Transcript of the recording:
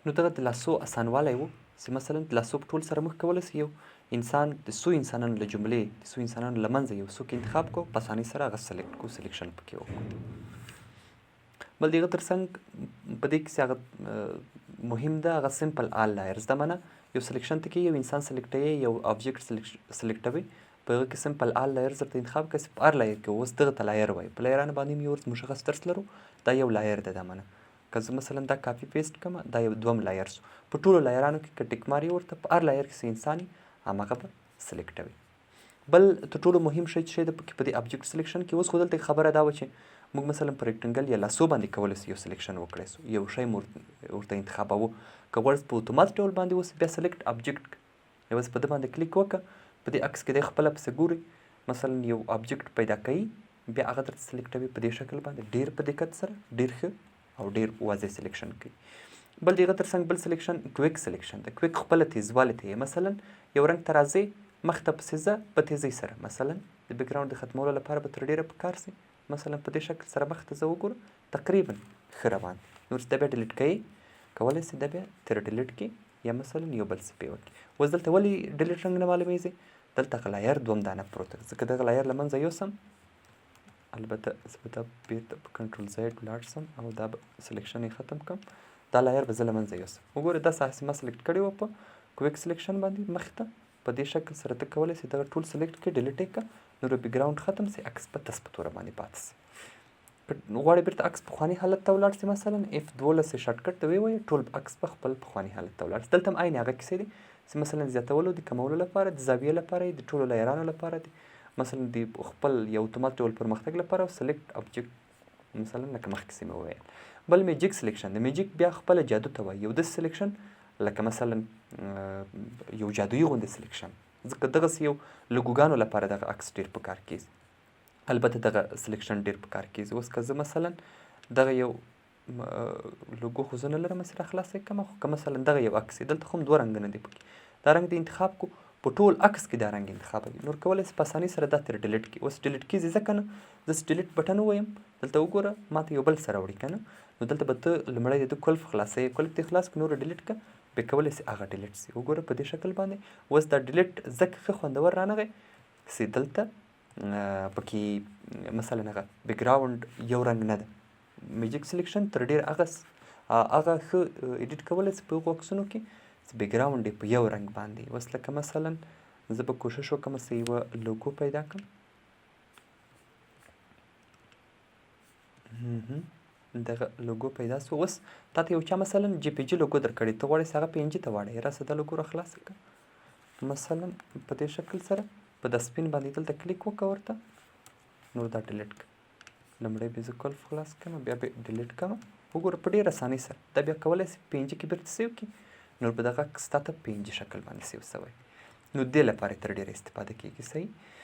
نو دغه د لاسو اسانوالی و چې مثلا د لاسو په ټول سره موږ کولی سو یو انسان د څو انسانانو له جملې د څو انسانانو له منځه یو څوک انتخاب کو په اسانۍ سره هغه سلیکټ کو سلیکشن پکې وکړو. بل د هغه تر څنګ په دې کې چې هغه مهم ده هغه سمپل آل لایرز ده، معنه یو سلیکشن ته کې یو انسان سلیکټوي یو آبجیکټ سلیکټوي په هغه کې سمپل آل لایرز درته انتخاب کړي چې په هر لایر کې اوس دغه ته لایر وایي په لایرانو باندې هم یو مشخص درس لرو دا یو لایر ده. دا معنه که زه مثلا دا کاپي پیسټ کړم دا یو دوم لایر سو په ټولو لایرانو کې که ټیک ماري ورته په هر لایر کې څه انسان وي هماغه به سلیکټوي. بل تر ټولو مهم شی چې ده په دې آبجیکټ سلیکشن کې اوس خو دلته خبره دا وه چې موږ مثلا په ریکټنګل یا لاسو باندې کولی سو یو سلیکشن وکړی سو یو شی ورته انتخابوو که غواړئ په اتومات ډول باندې اوس بیا سلیکټ آبجیکټ یوازې په ده باندې کلیک وکړه په دې عکس کې دی خپله پسې ګورئ مثلا یو آبجیکټ پیدا کوي بیا هغه درته سلیکټوي په دې شکل باندې ډېر په دقت سره ډېر ښه او ډېر واضح سلیکشن کوي. بل د هغه تر څنګ بل سلیکشن کویک سلیکشن ده. کویک خپله تیزوالی ته یې مثلا یو رنګ ته راځئ مخ ته پسې ځه په تیزۍ سره مثلا د بیکګراونډ د ختمولو لپاره به تر ډېره پکار سي مثلا په دې شکل سره مخ ته ځه وګوره تقریبا ښه روان دی. نو چې دا بیا ډیلیټ کوئ کولی سئ دا بیا تر ډیلیټ کړي یا مثلا یو بل څه پې وکړي. اوس دلته ولې ډیلیټ رنګ نه معلومیږي دلته هغه لایر دوم دانه پروت ده ځکه دغه لایر له منځه یوسم البته زه به دا بېرته په کنټرول زیډ ولاړ سم او دا به سلیکشن یې ختم کړم دا لایر به زه له منځه یوسم. وګورئ دا ساحه ما سلیکټ کړې وه په کویک سلیکشن باندې مخې ته په دې شکل سره ته کولی سې دغه ټول سلیکټ کړې ډیلیټ یې کړه نو بیکګراونډ ختم سي عکس په تس په توره باندې پاتې سي. غواړئ بیرته عکس پخواني حالت ته ولاړ سي مثلا F12 یې شارټکټ ته ووایئ ټول عکس په خپل پخواني حالت ته ولاړ سي. دلته هم عین هغه کیسې دي چې مثلا زیاتولو د کمولو لپاره د زاویې لپاره د ټولو لایرانو لپاره دي مثلا د خپل یو اتومات ډول پرمختګ لپاره او سلیکټ آبجیکټ مثلا لکه مخکې چې مې وویل. بل میجیک سلیکشن د میجیک بیا خپله جادو ته وایي یو داسې سلیکشن لکه مثلا یو جادویي غوندې سلیکشن ځکه دغسې یو لوګوګانو لپاره دغه عکس ډېر په کار کیږي البته دغه سلیکشن ډېر په کار کیږي. اوس که زه مثلا دغه یو لوګو خو زه نه لرم چې راخلاصه یې کړم خو که مثلا دغه یو عکس دلته خو هم دوه رنګونه دي پکې دا رنګ د انتخاب کو په ټول عکس کې دا رنګ انتخابوي نور کولی سي په اسانۍ سره دا ترې ډیلیټ کړي. اوس ډیلیټ کېږي ځکه نه زه ډیلیټ بټن ووایم دلته وګوره ماته یو بل سره وړي که نه نو دلته به ته لومړی د ده کلف خلاصوي کلف دې خلاص کړه نور ډیلیټ کړه بیا کولی سي هغه ډیلیټ سي. وګوره په دې شکل باندې اوس دا ډیلیټ ځکه ښه خوندور رانغی چې دلته پکې مثلا هغه بیکګراونډ یو رنګ نه ده. میجیک سلیکشن تر ډېر هغه ښه ایډیټ کولی سي په هغو عکسونو کې چې بیکګراونډ یې په یو رنګ باندې. اوس لکه مثلا زه به کوشش وکړم چې یوه لوګو پیدا کړم دغه لوګو پیدا سو. اوس تا ته یو چا مثلا جی پی جي لوګو درکړې ته غواړې چې هغه پي ان جي ته واړوې راسه دا لوګو راخلاصه کړه مثلا په دې شکل سره په د سپین باندې دلته کلیک وکړه ورته نور دا ډیلیټ کړه لومړی به زه کلف خلاص کړم بیا به ډیلیټ کړم. وګوره په ډېره اسانۍ سره دا بیا کولی سي پي ان جي کې بیرته سیو کړي نور به دغه عکس تا ته پي ان جي شکل باندې سیو سوی نو دې لپاره تر ډېره استفاده کېږي. صحیح